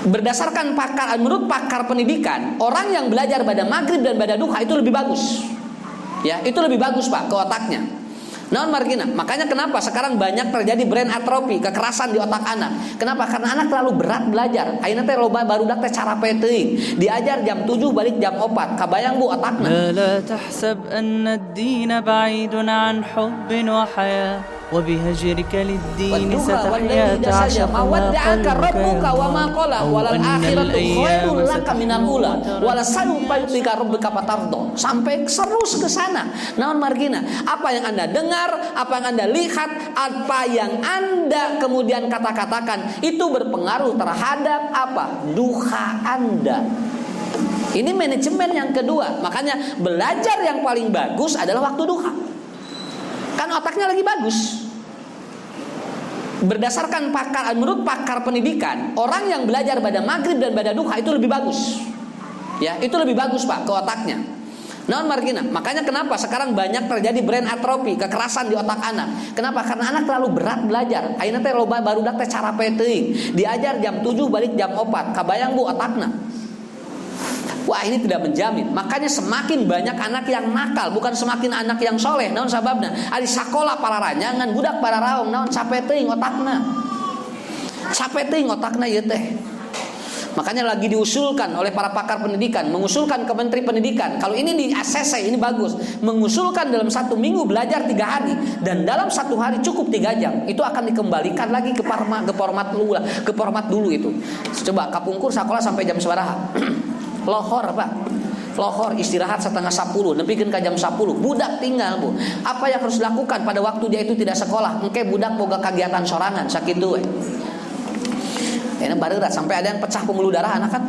Berdasarkan menurut pakar pendidikan, orang yang belajar pada maghrib dan pada duha itu lebih bagus. Ya, itu lebih bagus Pak ke otaknya. Naon margina. Makanya kenapa sekarang banyak terjadi brain atrophy, kekerasan di otak anak. Kenapa? Karena anak terlalu berat belajar. Ayeuna teh loba barudak teh cara teuing. Diajar jam 7 balik jam 4. Kabayang Bu otakna. La tahsab anna ad-din ba'idun an hubbin wa haya. وبهجرك للدين ستحيا تعشق ما قلبك walal akhiratu khairul laka minal ula wala sawfa yu'tika rabbuka fatardo. Sampai terus ke sana. Naon margina? Apa yang Anda dengar, apa yang Anda lihat, apa yang Anda kemudian kata-katakan itu berpengaruh terhadap apa? Duha Anda. Ini manajemen yang kedua. Makanya belajar yang paling bagus adalah waktu duha. Kan otaknya lagi bagus. Berdasarkan menurut pakar pendidikan, orang yang belajar pada maghrib dan pada duha itu lebih bagus. Ya, itu lebih bagus Pak ke otaknya. Naon margina. Makanya kenapa sekarang banyak terjadi brain atrophy, kekerasan di otak anak. Kenapa? Karena anak terlalu berat belajar. Ayeuna teh loba barudak teh cara teuing. Diajar jam 7 balik jam 4. Kabayang Bu otakna. Wah, ini tidak menjamin. Makanya semakin banyak anak yang nakal, bukan semakin anak yang soleh. Naon sababna? Ari sakola para ranyangan, budak para raong, naon capek teuing otakna. Capek teuing otakna ieu teh. Makanya lagi diusulkan oleh para pakar pendidikan, mengusulkan ke Menteri Pendidikan. Kalau ini di ACC ini bagus, mengusulkan dalam 1 minggu belajar 3 hari dan dalam 1 hari cukup 3 jam. Itu akan dikembalikan lagi ke format dulu itu. Coba kapungkur sekolah sampai jam sabaraha? Lohor Pak, lohor istirahat setengah 10, nepikeun ka jam 10. Budak tinggal Bu. Apa yang harus dilakukan pada waktu dia itu tidak sekolah? Engke budak boga kegiatan sorangan sakitu we. Enak bareura sampai ada yang pecah pembuluh darah anak kan?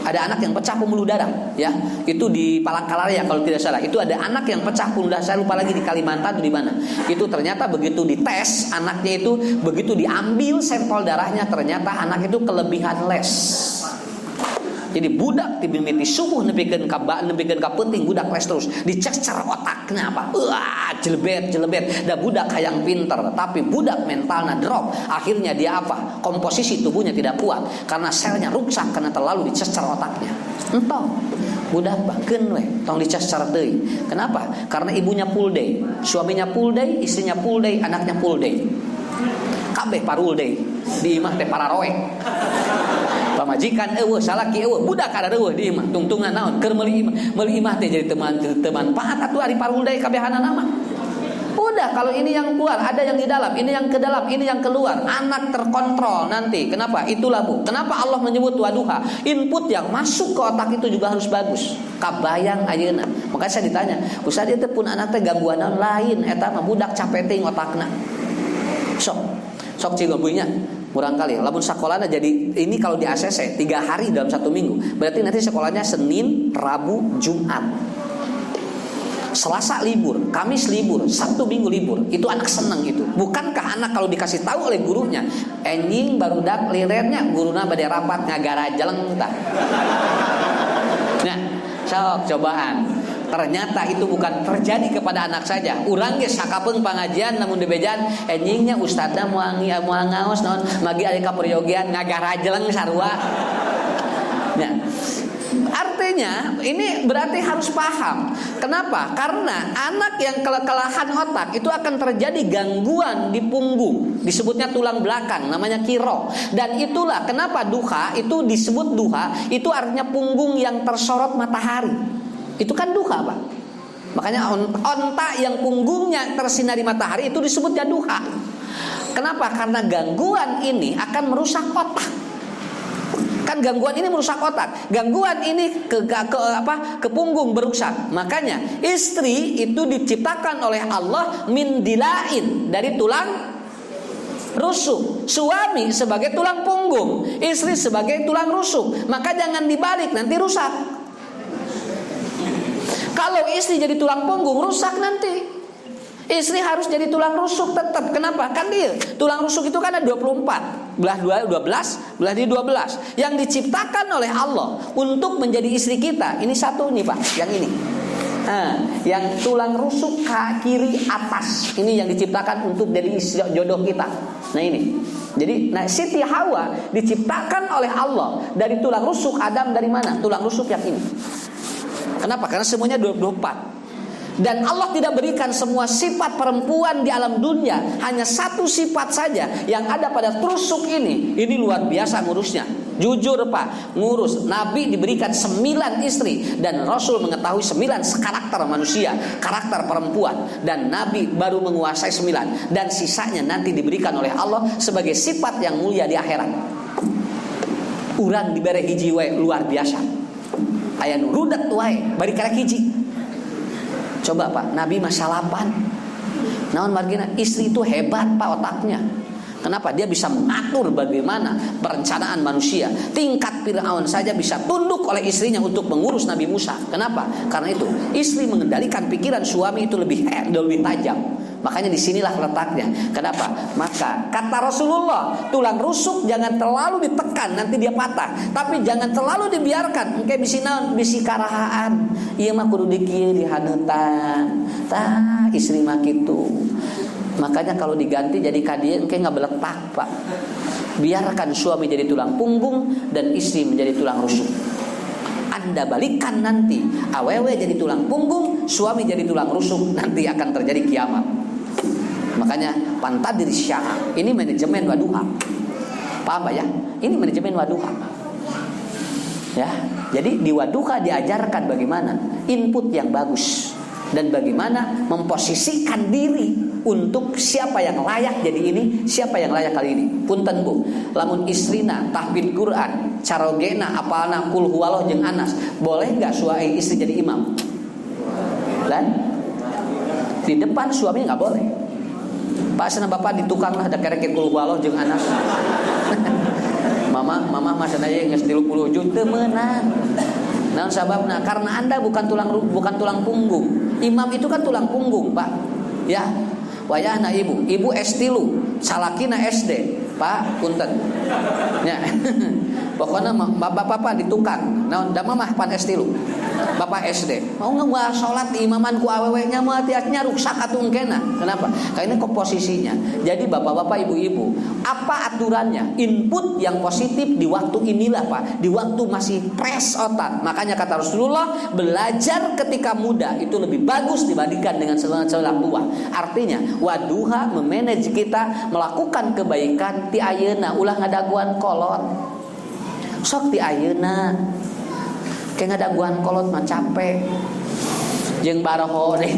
Ada anak yang pecah pembuluh darah, ya. Itu di Palangkaraya kalau tidak salah. Itu ada anak yang pecah pembuluh darah, saya lupa lagi di Kalimantan atau di mana. Itu ternyata begitu dites anaknya itu, begitu diambil sampel darahnya ternyata anak itu kelebihan les. Jadi budak dimimiti subuh nepikeun ka peuting budak les terus dicek secara otaknya apa? Wah, jelebet. Da budak hayang pinter, tapi budak mentalnya drop. Akhirnya dia apa? Komposisi tubuhnya tidak kuat karena selnya rusak karena terlalu dicek secara otaknya. Entong. Budak bakeun we, tong dicek secara teuing. Kenapa? Karena ibunya full day, suaminya full day, istrinya full day, anaknya full day. Kabeh parul day. Di imah teh pararoe. Pamajikan eueuh salaki eueuh budak ada eueuh di imah tungtungan naon keur meuli imah teh jadi teman paat atuh ari parul day kabehanana mah. Udah kalau ini yang keluar, ada yang di dalam, ini yang ke dalam, ini yang keluar, anak terkontrol nanti. Kenapa? Itulah Bu. Kenapa Allah menyebut waduha? Input yang masuk ke otak itu juga harus bagus. Kabayang ayeuna. Makanya saya ditanya, "Ustaz ieu teh pun anak teh gangguan naon lain eta mah budak capek teuing otakna." Sok cigobunya kurang kali. Lamun sekolahnya jadi ini kalau di ACC 3 hari dalam 1 minggu. Berarti nanti sekolahnya Senin, Rabu, Jumat. Selasa libur, Kamis libur, Sabtu Minggu libur. Itu anak seneng itu. Bukankah anak kalau dikasih tahu oleh gurunya, enjing barudak liretnya guruna bade rapat ngagara jeleng tah. Nah, sok cobaan. Ternyata itu bukan terjadi kepada anak saja. Urang ge sakapeung pangajian namun dibejan enjingnya ustadna moal ngaos naon magi ari ka peryogian ngagarajeleng sarua. Nah, artinya ini berarti harus paham. Kenapa? Karena anak yang kelelahan otak itu akan terjadi gangguan di punggung, disebutnya tulang belakang, namanya kiro. Dan itulah kenapa duha itu disebut duha, itu artinya punggung yang tersorot matahari. Itu kan duha Pak. Makanya onta yang punggungnya tersinari matahari itu disebutnya duha. Kenapa? Karena gangguan ini akan merusak otak. Kan gangguan ini merusak otak. Gangguan ini ke punggung berusak. Makanya istri itu diciptakan oleh Allah min dilain, dari tulang rusuk. Suami sebagai tulang punggung, istri sebagai tulang rusuk. Maka jangan dibalik, nanti rusak. Kalau istri jadi tulang punggung rusak nanti. Istri harus jadi tulang rusuk tetap. Kenapa? Kan dia tulang rusuk itu kan ada 24, belah 12, belah di 12 yang diciptakan oleh Allah untuk menjadi istri kita. Ini satu nih Pak, yang ini. Yang tulang rusuk kiri atas ini yang diciptakan untuk jadi jodoh kita. Nah ini. Jadi Siti Hawa diciptakan oleh Allah dari tulang rusuk Adam dari mana? Tulang rusuk yang ini. Kenapa? Karena semuanya 24. Dan Allah tidak berikan semua sifat perempuan di alam dunia, hanya satu sifat saja yang ada pada rusuk ini. Ini luar biasa ngurusnya. Jujur Pak, ngurus. Nabi diberikan 9 istri dan Rasul mengetahui 9 karakter manusia, karakter perempuan, dan Nabi baru menguasai 9 dan sisanya nanti diberikan oleh Allah sebagai sifat yang mulia di akhirat. Urang dibere hiji wae luar biasa. Aya nu rudet wae bari karek hiji. Coba Pak, Nabi masa 8. Naon margina istri itu hebat Pak otaknya. Kenapa? Dia bisa mengatur bagaimana perencanaan manusia. Tingkat Fir'aun saja bisa tunduk oleh istrinya untuk mengurus Nabi Musa. Kenapa? Karena itu istri mengendalikan pikiran suami itu lebih tajam. Makanya disinilah letaknya. Kenapa? Maka kata Rasulullah, tulang rusuk jangan terlalu ditekan, nanti dia patah. Tapi jangan terlalu dibiarkan. Engke bisi naon, bisi karahaan. Ieu mah kudu dikieu dihaneutan. Tah istri mah kitu. Makanya kalau diganti jadi kadieu engke ngabeletak, Pak. Biarkan suami jadi tulang punggung dan istri menjadi tulang rusuk. Anda balikan nanti, awewe jadi tulang punggung, suami jadi tulang rusuk, nanti akan terjadi kiamat. Makanya pantadir syah, ini manajemen waduha. Paham Pak ya? Ini manajemen waduha. Ya, jadi di waduha diajarkan bagaimana input yang bagus dan bagaimana memposisikan diri untuk siapa yang layak jadi ini, siapa yang layak kali ini. Punten Bu, lamun istrina tahfidz Quran, carogena apalna qul huwallah jeung Anas, boleh enggak suami istri jadi imam? Dan di depan suami enggak boleh. Pak sana bapak di tukang lah da kerek qul huwallah jeung Anas. Mama masa aya geus 30 juta teu meunang. Naon sababna? Karena Anda bukan tulang punggung. Imam itu kan tulang punggung, Pak. Ya. Wayahna ibu S3, salakina SD. Pak, punten. Ya. Pokoknya bapak di tukang. Naon da mamah pan S3. Bapak SD. Mau nggak sholat imaman ku awewenya mah tiasnya rusak atuh engkena. Kenapa? Karena ini komposisinya. Jadi bapak-bapak, ibu-ibu, apa aturannya? Input yang positif di waktu inilah Pak. Di waktu masih fresh otak. Makanya kata Rasulullah, belajar ketika muda itu lebih bagus dibandingkan dengan setelah tua. Artinya, waduha memanage kita melakukan kebaikan ti ayeuna ulah ngadaguan kolot. Sok ti ayeuna kayak ngadaguan kolot mah capek. Jeung baraho deh.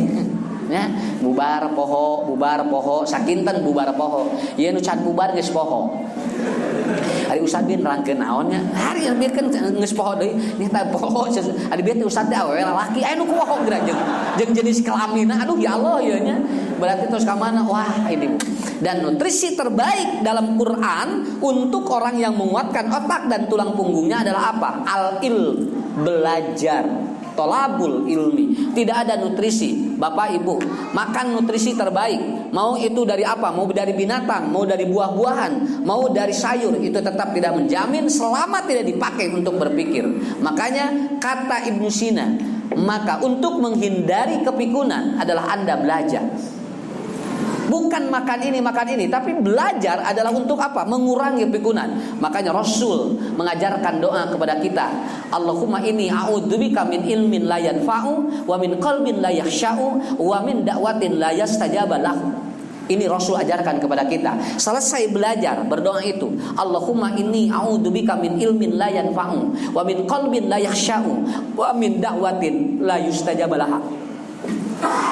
Ya, bubar poho, sakinten bubar poho. Ieu nu can bubar geus poho. Ari Ustad bin rangkeun naonnya? Hari biarkeun geus poho deui. Nyata poho. Ari bieu teh Ustad teh awewe lalaki, aya nu poho geura jeung jenis kelamina. Aduh ya Allah ieu nya. Berarti terus ka mana? Wah, ini Bu. Dan nutrisi terbaik dalam Quran untuk orang yang menguatkan otak dan tulang punggungnya adalah apa? Al-ilm, belajar. Tolabul ilmi. Tidak ada nutrisi Bapak Ibu makan nutrisi terbaik, mau itu dari apa, mau dari binatang, mau dari buah-buahan, mau dari sayur, itu tetap tidak menjamin selama tidak dipakai untuk berpikir. Makanya kata Ibnu Sina, maka untuk menghindari kepikunan adalah Anda belajar. Bukan makan ini, tapi belajar adalah untuk apa? Mengurangi pikunan. Makanya Rasul mengajarkan doa kepada kita. Allahumma inni a'udzubika min ilmin la yanfa'u wa min qalbin la yakhsha'u wa min da'watin la yastajaba lahu. Ini Rasul ajarkan kepada kita. Selesai belajar, berdoa itu. Allahumma inni a'udzubika min ilmin la yanfa'u wa min qalbin la yakhsha'u wa min da'watin la yustajaba lahu.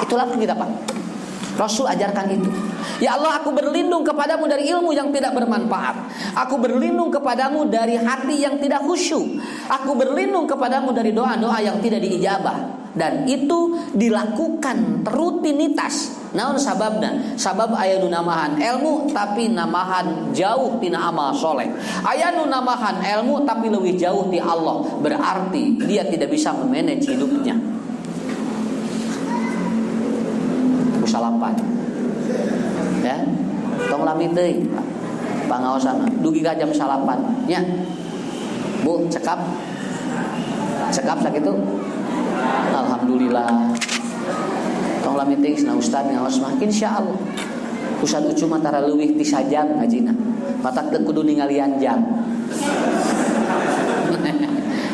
Itulah kita Pak. Rasul ajarkan itu. Ya Allah, aku berlindung kepadamu dari ilmu yang tidak bermanfaat. Aku berlindung kepadamu dari hati yang tidak khusyuk. Aku berlindung kepadamu dari doa-doa yang tidak diijabah. Dan itu dilakukan rutinitas. Naon sababna? Sabab aya nu namahan ilmu tapi namahan jauh tina amal soleh. Aya nu namahan ilmu tapi leuwih jauh ti Allah. Berarti dia tidak bisa memanage hidupnya. Salapan ya tong lami teuing pangaosana dugi ka jam salapan nya Bu cekap sakitu alhamdulillah tong lami teuing sana ustaz ngaos mah insyaallah Ustaz Ucu mah tara leuwih ti sajam ngajina. Matak teu kudu ningalian jam.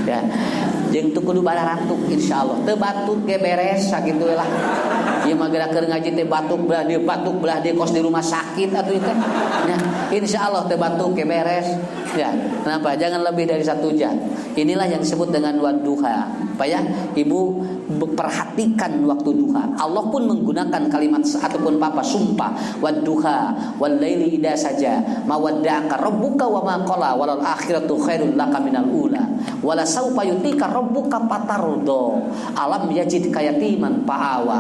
Ya. Jeung teu kudu bararantuk insyaallah. Teu batuk ge beres sakitu lah. Ieu mah geura keur ngaji teh batuk belah dia kos di rumah sakit atuh teh. Ya, insyaallah teu batuk ge beres. Ya. Kenapa? Jangan lebih dari 1 jam. Inilah yang disebut dengan wadduha. Apa ya? Ibu perhatikan waktu duha. Allah pun menggunakan kalimat ataupun papa sumpah wadduha wal laili idza saja ma wadda'aka rabbuka wa ma qala walal akhiratu khairul laka minal ula wala saufa yutika rabbuka fatardo alam yajid kayatiman fa'awa.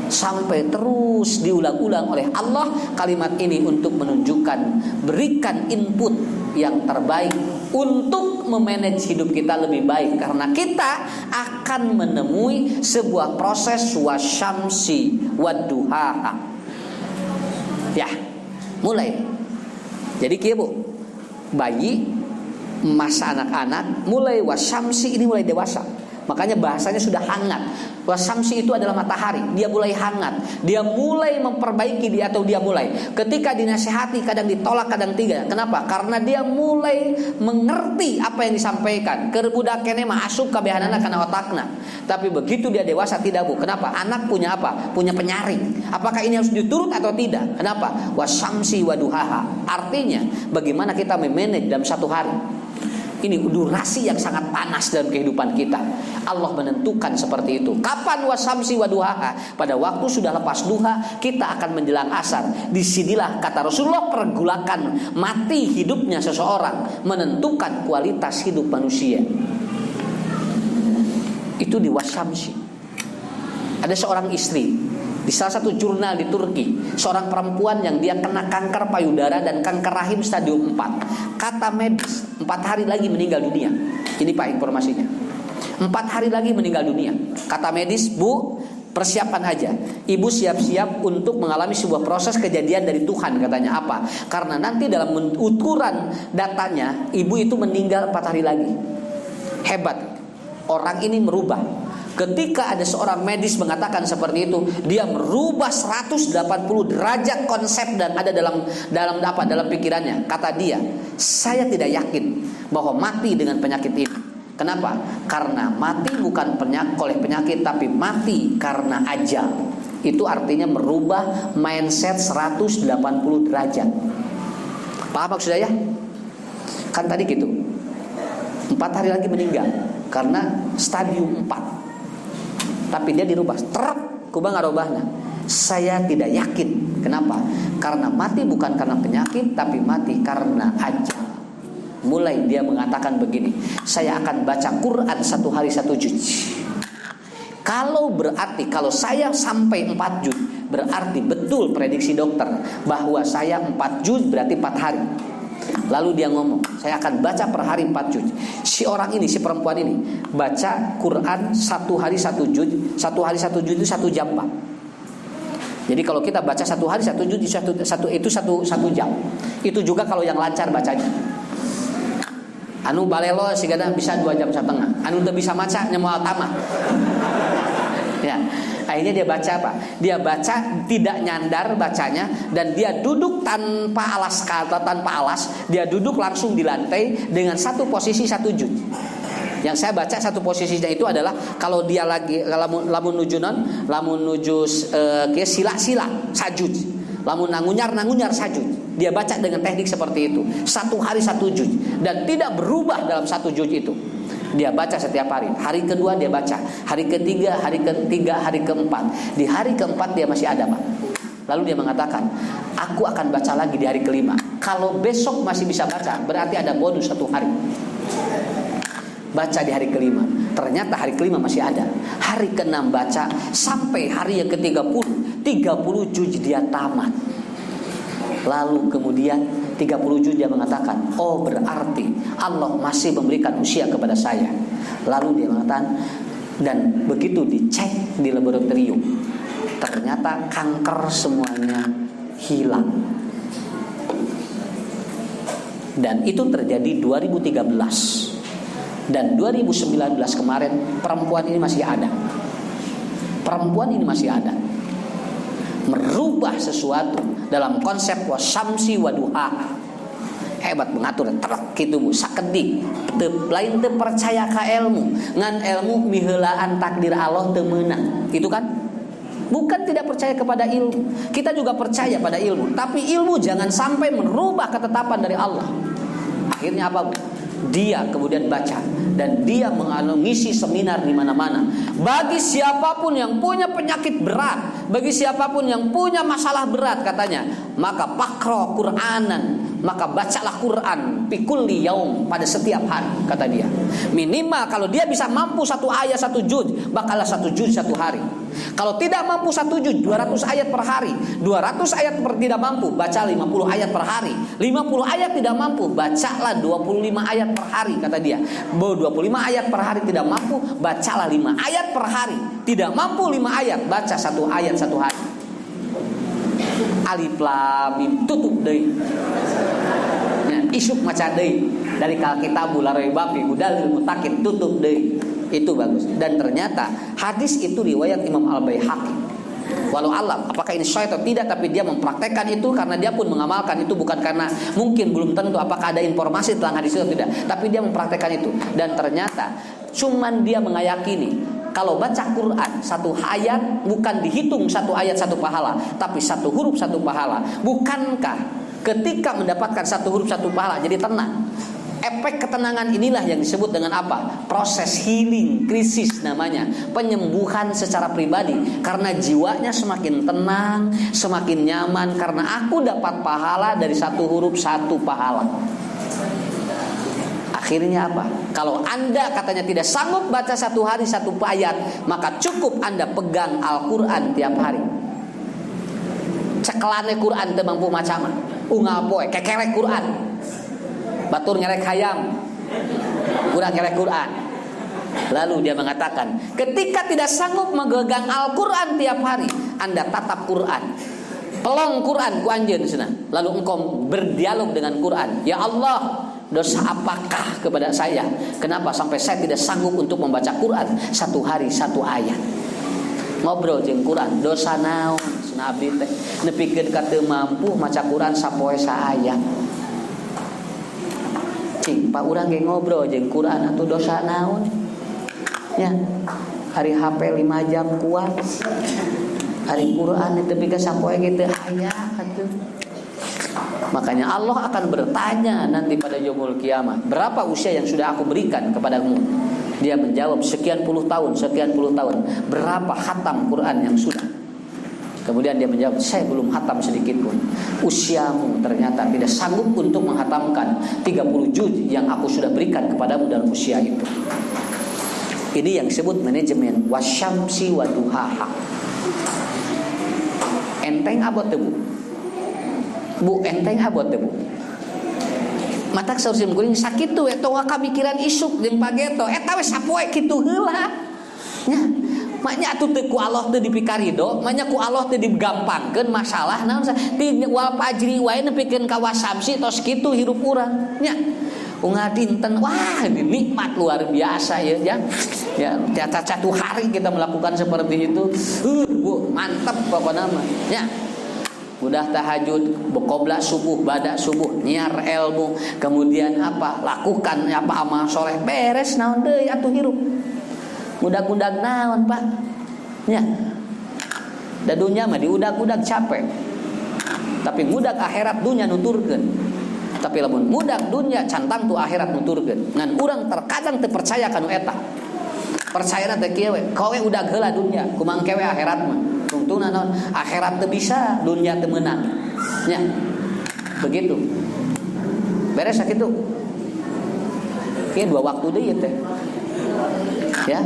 Sampai terus diulang-ulang oleh Allah kalimat ini untuk menunjukkan berikan input yang terbaik untuk memanage hidup kita lebih baik, karena kita akan menemui sebuah proses wasyamsi wadduha. Ya, mulai. Jadi kieu Bu, bayi, masa anak-anak, mulai wasyamsi ini mulai dewasa. Makanya bahasanya sudah hangat. Wasyamsi itu adalah matahari. Dia mulai hangat. Dia mulai memperbaiki dia atau dia mulai. Ketika dinasihati kadang ditolak, kadang tidak. Kenapa? Karena dia mulai mengerti apa yang disampaikan. Keur budak keneh mah asup kabehanana kana otakna. Tapi begitu dia dewasa tidak Bu. Kenapa? Anak punya apa? Punya penyaring. Apakah ini harus diturut atau tidak? Kenapa? Wasyamsi waduhaha. Artinya bagaimana kita memanage dalam 1 hari. Ini durasi yang sangat panas dalam kehidupan kita. Allah menentukan seperti itu. Kapan wasyamsi waduhaha? Pada waktu sudah lepas duha, kita akan menjelang asar. Disinilah kata Rasulullah pergulakan mati hidupnya seseorang, menentukan kualitas hidup manusia. Itu di wasyamsi. Ada seorang istri di salah satu jurnal di Turki, seorang perempuan yang dia kena kanker payudara dan kanker rahim stadium 4. Kata medis 4 hari lagi meninggal dunia. Ini Pak informasinya. 4 hari lagi meninggal dunia. Kata medis, Bu, persiapan aja. Ibu siap-siap untuk mengalami sebuah proses kejadian dari Tuhan, katanya. Apa? Karena nanti dalam ukuran datanya, ibu itu meninggal 4 hari lagi. Hebat. Orang ini merubah. Ketika ada seorang medis mengatakan seperti itu, dia merubah 180 derajat konsep dan ada dalam pikirannya. Kata dia, saya tidak yakin bahwa mati dengan penyakit ini. Kenapa? Karena mati bukan oleh penyakit, tapi mati karena ajal. Itu artinya merubah mindset 180 derajat. Paham maksud saya? Kan tadi gitu. 4 hari lagi meninggal karena stadium 4. Tapi dia dirubah, kubang ngarobahna. Saya tidak yakin. Kenapa? Karena mati bukan karena penyakit, tapi mati karena ajal. Mulai dia mengatakan begini, saya akan baca Quran 1 hari 1 juz. Kalau saya sampai 4 juz, berarti betul prediksi dokter bahwa saya 4 juz berarti 4 hari. Lalu dia ngomong, saya akan baca per hari 4 juz. Si perempuan ini baca Quran 1 hari 1 juz. 1 hari 1 juz itu 1 jam Pak. Jadi kalau kita baca 1 hari 1 juz itu 1 jam. Itu juga kalau yang lancar bacanya. Anu balelo sigana bisa 2 jam setengah. Anu teu bisa maca nyamoal tamah. Ya. Akhirnya dia baca apa? Dia baca tidak nyandar bacanya, dan dia duduk tanpa alas, dia duduk langsung di lantai dengan satu posisi 1 juz. Yang saya baca satu posisinya itu adalah kalau dia lagi lamun nuju sila sajud, lamun nangunyar sajud. Dia baca dengan teknik seperti itu. 1 hari 1 juz dan tidak berubah dalam 1 juz itu. Dia baca setiap hari. Hari kedua dia baca, hari ketiga, hari keempat. Di hari keempat dia masih ada Pak. Lalu dia mengatakan, aku akan baca lagi di hari kelima. Kalau besok masih bisa baca, berarti ada bonus 1 hari. Baca di hari kelima. Ternyata hari kelima masih ada. Hari keenam baca sampai hari yang ke-30. 30 juz dia tamat. Lalu kemudian 30 juz dia mengatakan, oh berarti Allah masih memberikan usia kepada saya. Lalu dia mengatakan, dan begitu dicek di laboratorium, ternyata kanker semuanya hilang. Dan itu terjadi 2013. Dan 2019 kemarin perempuan ini masih ada. merubah sesuatu dalam konsep wasyamsi waduhaha. Hebat mengatur trek kitu Bu sakedik lain teu percaya ka ilmu ngan ilmu miheulaan takdir Allah teu meunang. Itu kan? Bukan tidak percaya kepada ilmu. Kita juga percaya pada ilmu, tapi ilmu jangan sampai merubah ketetapan dari Allah. Akhirnya apa, Bu? Dia kemudian baca dan dia mengisi seminar di mana-mana. Bagi siapapun yang punya penyakit berat, bagi siapapun yang punya masalah berat katanya, maka pakro Qur'anan, maka bacalah Quran pikulli yaum, pada setiap hari kata dia. Minimal kalau dia bisa mampu 1 ayat 1 juz, bakalah 1 juz 1 hari. Kalau tidak mampu 1 juz, 200 ayat per hari. 200 ayat tidak mampu, baca 50 ayat per hari. 50 ayat tidak mampu, bacalah 25 ayat per hari kata dia. 25 ayat per hari tidak mampu, bacalah 5 ayat per hari. Tidak mampu 5 ayat, baca 1 ayat 1 hari. Alif lam mim tutup deui. Isuk maca deui dari Alkitabul Raiba fi hudal muttaqin, tutup deui. Itu bagus. Dan ternyata hadis itu riwayat Imam Al-Baihaqi. Walau alam apakah ini sahih atau tidak, tapi dia mempraktekkan itu karena dia pun mengamalkan itu, bukan karena mungkin belum tentu apakah ada informasi tentang hadis itu atau tidak, tapi dia mempraktekkan itu. Dan ternyata cuman dia meyakini kalau baca Quran 1 ayat bukan dihitung 1 ayat 1 pahala, tapi 1 huruf 1 pahala. Bukankah ketika mendapatkan 1 huruf 1 pahala jadi tenang? Efek ketenangan inilah yang disebut dengan apa? Proses healing, krisis namanya, penyembuhan secara pribadi. Karena jiwanya semakin tenang, semakin nyaman, karena aku dapat pahala dari 1 huruf 1 pahala. Akhirnya apa? Kalau Anda katanya tidak sanggup baca 1 hari 1 ayat, maka cukup Anda pegang Al-Quran tiap hari. Cekelane Quran teu mampu macam unggal poe kekerek Quran. Batur ngerek hayam, kurang ngerek Quran. Lalu dia mengatakan, ketika tidak sanggup memegang Al-Quran tiap hari, Anda tatap Quran, pelong Quran ku anjeun cenah. Lalu engkau berdialog dengan Quran. Ya Allah, dosa apakah kepada saya? Kenapa sampai saya tidak sanggup untuk membaca Quran 1 hari 1 ayat? Ngobrol jeung Quran, dosa naon? Cenah abdi teh nepikeun ka teu mampu maca Quran sapoe saayat. Cing, Pak urang ge ngobrol jeung Quran atuh dosa naon? Ya, hari HP 5 jam kuat. Hari Quran teu pikeun sapoe ge teu aya atuh. Makanya Allah akan bertanya nanti pada yaumul kiamat, berapa usia yang sudah aku berikan kepadamu? Dia menjawab sekian puluh tahun. Berapa khatam Quran yang sudah? Kemudian dia menjawab, saya belum hatam sedikit pun. Usiamu ternyata tidak sanggup untuk menghatamkan 30 juz yang aku sudah berikan kepadamu dalam usia itu. Ini yang disebut manajemen wasyamsi waduhaha. Enteng abot teu, Bu, enteng abot teu, Bu. Matak saur sim kuring sakitu eta kamikiran isuk jeung pageto eta we sapoe kitu heula. Nya maknya atuh teu ku Allah teu dipikarido, maknya ku Allah teu digampangkeun masalah naon ti wal fajri wae nepikeun ka wasamsi tos kitu hirup urang nya. Unggal dinten wah nikmat luar biasa ya. Ya tiap 1 hari kita melakukan seperti itu. Bu, mantap pokoknya mah. Ya. Udah tahajud, qobla subuh, bada subuh, nyiar ilmu, kemudian apa? Lakukan apa amal soleh, beres naon deui atuh hirup. Udag-udag naon Pak? Nya. Da dunya mah diudag-udag capek. Tapi mudag akhirat dunya nuturkeun. Tapi lamun mudag dunya cantang tu akhirat nuturkeun. Ngan urang terkadang teu percaya kanu eta. Percayana teh kieu we, kowe udag heula dunya, kumaha kewe akhirat mah. Tungtuna naon? Akhirat teu bisa, dunya teu meunang. Nya. Begitu. Beres sakitu. Ieu 2 waktu deui teh. Ya,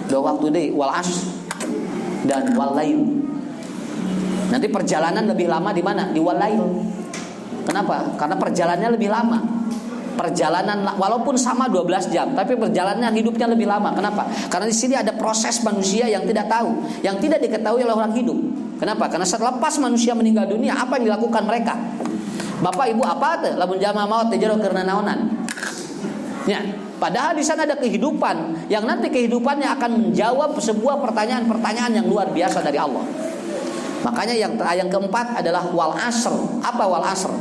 2 waktu deui wal asr dan wal lail. Nanti perjalanan lebih lama di mana? Di wal lail. Kenapa? Karena perjalanannya lebih lama. Perjalanan walaupun sama 12 jam, tapi perjalanan hidupnya lebih lama. Kenapa? Karena di sini ada proses manusia yang tidak tahu, yang tidak diketahui oleh orang hidup. Kenapa? Karena selepas manusia meninggal dunia, apa yang dilakukan mereka? Bapak Ibu apa teh? Lamun jalma maot teh jero keurna naonan? Ya, padahal di sana ada kehidupan yang nanti kehidupannya akan menjawab sebuah pertanyaan-pertanyaan yang luar biasa dari Allah. Makanya yang keempat adalah wal asr. Apa wal asr?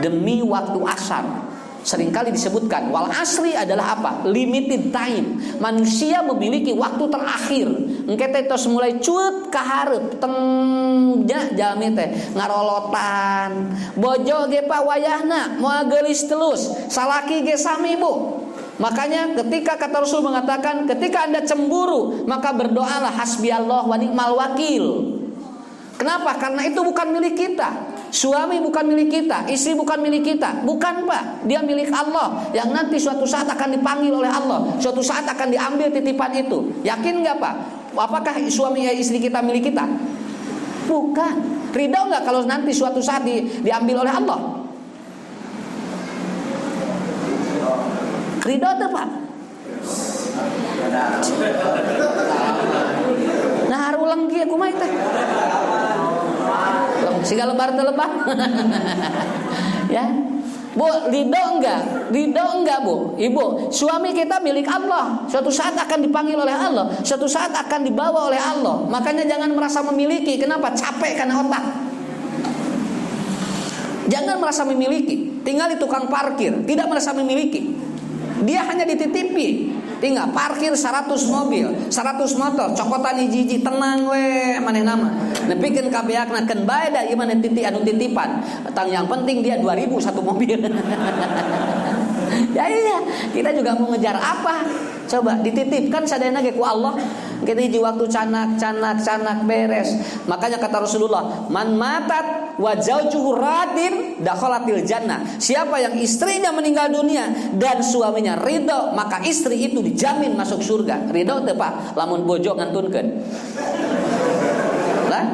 Demi waktu asar. Seringkali disebutkan wal asri adalah apa? Limited time. Manusia memiliki waktu terakhir. Engke teh tos mulai cut ka hareup tengnya jami teh ngarolotan. Bojo ge pa wayahna moal geulis telus, salaki ge sami Bu. Makanya ketika kata Rasul mengatakan ketika Anda cemburu maka berdoalah hasbiyallah wa ni'mal wakil. Kenapa? Karena itu bukan milik kita. Suami bukan milik kita, istri bukan milik kita. Bukan Pak, dia milik Allah yang nanti suatu saat akan dipanggil oleh Allah. Suatu saat akan diambil titipan itu. Yakin nggak Pak? Apakah suami istri kita milik kita? Bukan. Ridho nggak kalau nanti suatu saat diambil oleh Allah? Ridho tuh Pak. Nah harulang kia kumaha teh. Siga lebar telebah. Ya. Bu, ridho enggak? Ridho enggak Bu? Ibu, suami kita milik Allah. Suatu saat akan dipanggil oleh Allah. Suatu saat akan dibawa oleh Allah. Makanya jangan merasa memiliki. Kenapa? Capek karena otak. Jangan merasa memiliki. Tinggal di tukang parkir, tidak merasa memiliki. Dia hanya dititipi. Tinggal parkir 100 mobil, 100 motor, cokotan hiji-hiji tenang we maneh nama. Nepikeun kabeakna keun bae da ieu mah titi anu titipan. Tang yang penting dia 2000 satu mobil. Ya iya, kita juga mau ngejar apa? Coba dititipkan sadayana ge ku Allah. Kita hiji waktu canak beres. Makanya kata Rasulullah, man matat wa zaujuhu radin dakhalatil jannah. Siapa yang istrinya meninggal dunia dan suaminya ridho, maka istri itu dijamin masuk surga. Ridho teu Pak? Lamun bojo ngantunkeun. Lah?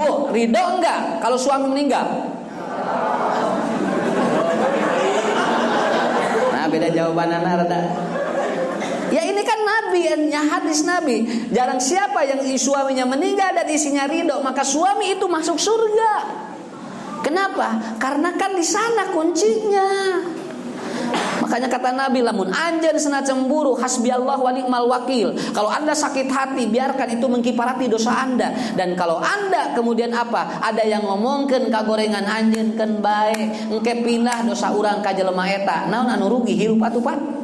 Bu, ridho enggak kalau suami meninggal? Nah, beda jawabanana rada. Ya ini kan Nabi, ya hadis Nabi. Jarang siapa yang suaminya meninggal dan isinya ridho, maka suami itu masuk surga. Kenapa? Karena kan di sana kuncinya. Makanya kata Nabi, lamun anjeun cenah cemburu, hasbiyallah wa ni'mal wakil. Kalau Anda sakit hati, biarkan itu mengkiparati dosa Anda. Dan kalau Anda kemudian apa? Ada yang ngomongkeun kagorengan anjeun keun bae, engke pindah dosa urang ka jelema eta. Naon anu rugi hirup atuh Pak?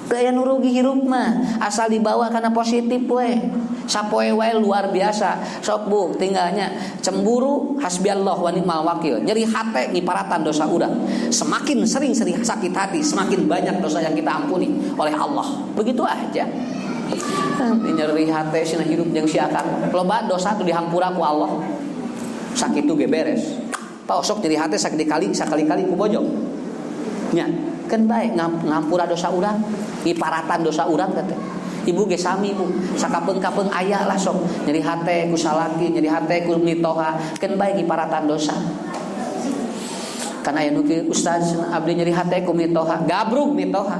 Daya nurugi hirup mah asal dibawa karena positif we. Sapoe wae luar biasa. Sok Bu, tinggalnya cemburu hasbiyallah wa ni'mal wakil. Nyeri hate ngiparatan dosa urang. Semakin sering sakit hati, semakin banyak dosa yang kita ampuni oleh Allah. Begitu aja. Nyeri hate cenah hirup jeung si akang. Loba dosa tu dihampura ku Allah. Sakitu ge beres. Pak sok nyeri hate sakali-kali ku bojo. Nya kan baik ngampura dosa urang, ngiparatan dosa urang teh. Ibu ge sami Bu, sakapeung-kapeung aya lah sok nyeri hate ku salaki, nyeri hate ku mitoha, kan baik ngiparatan dosa. Kana aya nu kieu ustaz abdi nyeri hate ku mitoha, gabrug mitoha.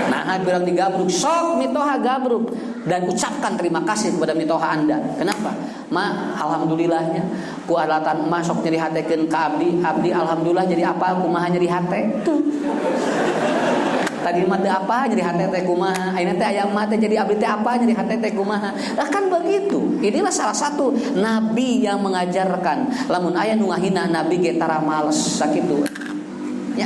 Nah, bilang digabrug, sok mitoha gabrug dan ucapkan terima kasih kepada mitoha Anda. Kenapa? Ma, alhamdulillahnya ku alatan emas sok nyeri hatekeun ka abdi alhamdulillah jadi apa kumaha nyeri hate. Tuh. Tadi mah teh apa nyeri hate teh kumaha, ayeuna teh aya mah teh jadi abdi teh apa nyeri hate teh kumaha. Lah kan begitu. Inilah salah satu nabi yang mengajarkan lamun aya nu ngahina nabi ge tara males sakitu. Ya.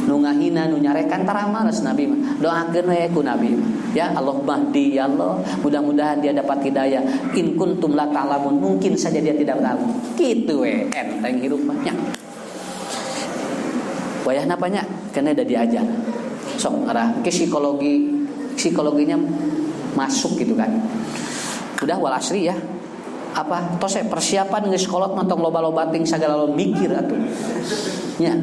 Nu ngahina nu nyarekan tara males nabi mah. Doakeun we ku nabi mah. Ya Allah mahdi ya Allah, mudah-mudahan dia dapat hidayah. In kuntum la ta'lamun, mungkin saja dia tidak tahu. Kitu we enteng hirup mah nya. Wayahna apa nya? Kana da diajar. Sok arah ke psikologinya masuk gitu kan. Udah wal asri ya. Apa? Tos persiapan geus kolot mah tong loba-loba ting sagala mikir atuh. Nya.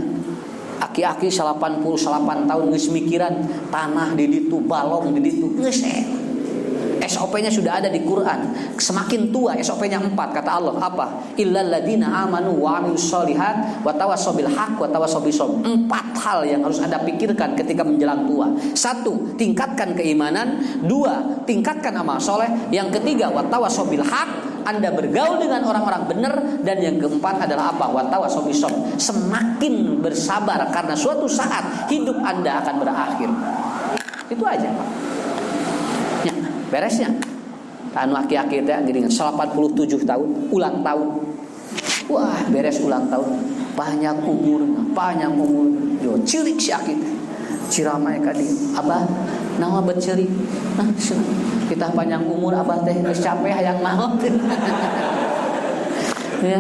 Aki-aki 88 tahun geus mikiran tanah di ditu, balong di ditu, geus SOP-nya sudah ada di Quran. Semakin tua SOP-nya 4 kata Allah apa? Illal ladzina amanu wa amilus sholihat wa tawassaw bil haqq wa tawassaw bis sabr. 4 hal yang harus Anda pikirkan ketika menjelang tua. 1, tingkatkan keimanan. 2, tingkatkan amal soleh. Yang ketiga, wa tawassaw bil haqq. Anda bergaul dengan orang-orang benar. Dan yang keempat adalah apa? Wa tawassaw bis sabr. Semakin bersabar karena suatu saat hidup Anda akan berakhir. Itu aja Pak. Ya, beresnya. anu aki-aki teh geuningan 87 tahun ulang tahun. Wah, beres ulang tahun panjang umur yo cilik si aki teh. Ciramai ka dieu, Abah naon beceurik? Nah, kita panjang umur Abah teh geus capek hayang maot. Ya,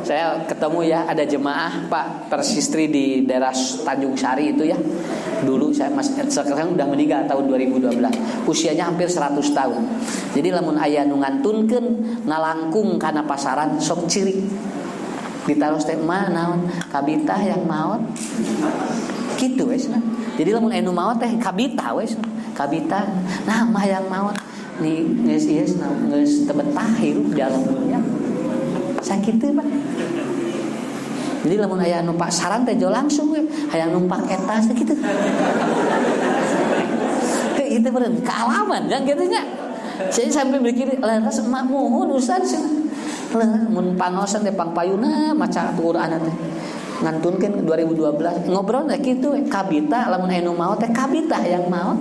saya ketemu ya ada jemaah Pak tersistri di daerah Tanjung Sari itu ya. Dulu saya sekarang udah meninggal tahun 2012. Usianya hampir 100 tahun. Jadi lamun aya nu ngantunkeun ngalangkung kana pasaran sok cirik. Ditaruh teh mah naon kabitah yang maot. Kitu wes nah. Jadi lamun anu maot teh kabitah wes. Kabitah nah mah yang maot. Ni geus ieu geus teu betah hirup di alam dunia. Sakit teh Pak. Jadi lamun aya numpak saran teh jo langsung we, hayang numpak eta sakitu. Itu bener kealaman kan gitu nya. Saya sampai mikir leres emak muhun ustaz. Mun pangosan teh pangpayuna maca Quran teh. Ngantunkeun 2012 ngobrol teh kitu we, kabita lamun aya nu maot teh kabita yang maot.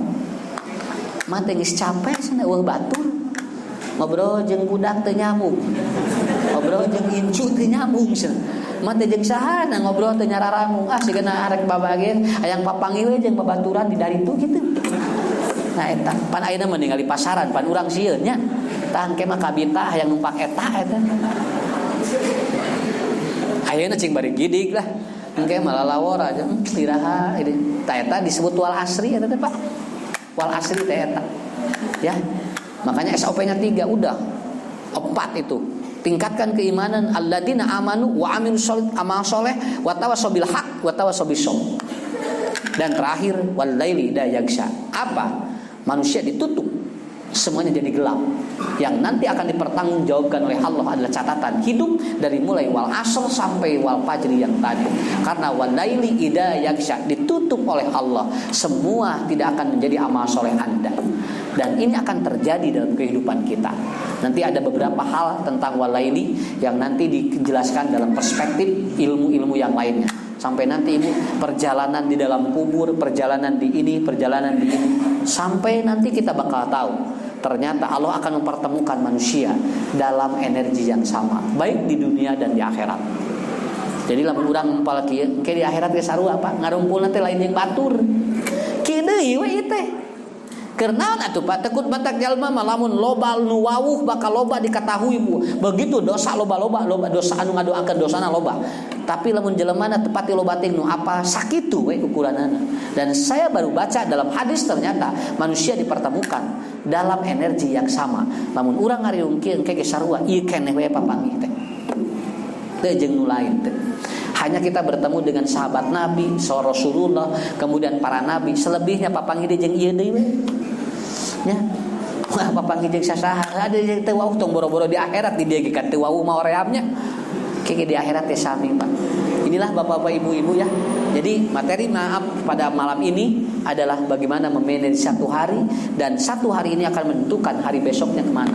Mah teh geus capek cenah eueuh batur. Ngobrol jeung budak teh nyamuk. Ngobrol jeung incu teh nyambung cenah. Mah teh jeung sahana ngobrol teh nyararamung. Ah sigana arek babageun hayang papanggih we jeung babaturan di dari itu gitu. Nah eta pan ayeuna mah ningali pasaran pan urang sieun nya. Tah engke mah kabita hayang numpak eta. Ayeuna cing bari gidig lah. Engke malah lawor aja iraha ini. Tah eta disebut wal asri eta teh Pak. Wal asri teh eta. Ya. Makanya SOP-nya 3 udah. 4 itu. Tingkatkan keimanan alladzina amanu wa amilus amal soleh wa tawassaw bil haq wa tawassaw bis sabr. Dan terakhir wal laili idza yaghsha. Apa? Manusia ditutup semuanya jadi gelap. Yang nanti akan dipertanggungjawabkan oleh Allah adalah catatan hidup dari mulai wal asr sampai wal fajri yang tadi. Karena wal laili idza yaghsha ditutup oleh Allah. Semua tidak akan menjadi amal soleh Anda. Dan ini akan terjadi dalam kehidupan kita. Nanti ada beberapa hal tentang walaili yang nanti dijelaskan dalam perspektif ilmu-ilmu yang lainnya. Sampai nanti ini perjalanan di dalam kubur, perjalanan di ini, perjalanan di ini. Sampai nanti kita bakal tahu ternyata Allah akan mempertemukan manusia dalam energi yang sama, baik di dunia dan di akhirat. Jadi lamun urang empal kieu, engke di akhirat ge sarua apa? Ngarumpulna teh lain jeung batur. Kieu deui we teh. Karena atuh Pak tekut batak jalma malamun loba nu wawuh bakal loba diketahui begitu dosa loba dosa anu ngadoakeun dosana loba. Tapi lamun jeleumana tepati loba ting nu apa sakitu we ukuranana. Dan saya baru baca dalam hadis ternyata manusia dipertemukan dalam energi yang sama. Lamun urang ngariung kieu engke ge sarua ieu keneh we papanggih teh. Teu jeung nu lain teh. Hanya kita bertemu dengan sahabat Nabi, Rasulullah, kemudian para nabi, selebihnya papanggih jeung ieu deui we. Ya. Wah, papanggih jeung sasaha, ada jeung teu wauh tong boro-boro di akhirat di dieu ge kan teu wauh mah oreamnya. Keke di akhirat teh sami, Pak. Inilah Bapak-bapak Ibu-ibu ya. Jadi materi maaf pada malam ini adalah bagaimana memanage satu hari dan satu hari ini akan menentukan hari besoknya kemana.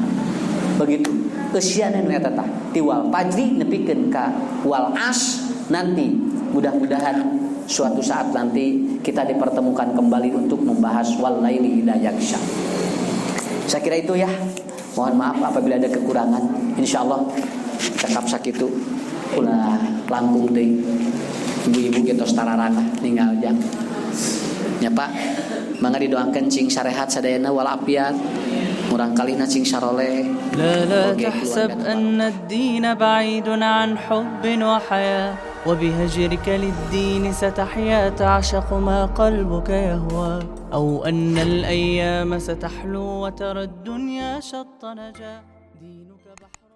Begitu. Eusiana nu eta tah. Ti wal fajri nepikeun ka wal as nanti mudah-mudahan suatu saat nanti kita dipertemukan kembali untuk membahas wal laili idza yaghsha. Saya kira itu ya. Mohon maaf apabila ada kekurangan. Insyaallah cakap sakitu ulah langkung deui. Ibu-ibu kita tararana ninggal jang. Ya Pak, mangga didoakeun cing sarehat sadayana wal afiat. Murang kalina cing saroleh. لا تحسب أن الدين بعيد عن حب وحياة وبهجرك للدين ستحيا تعشق ما قلبك يهوى أو أن الأيام ستحلو وترى الدنيا شط نجاة دينك بحر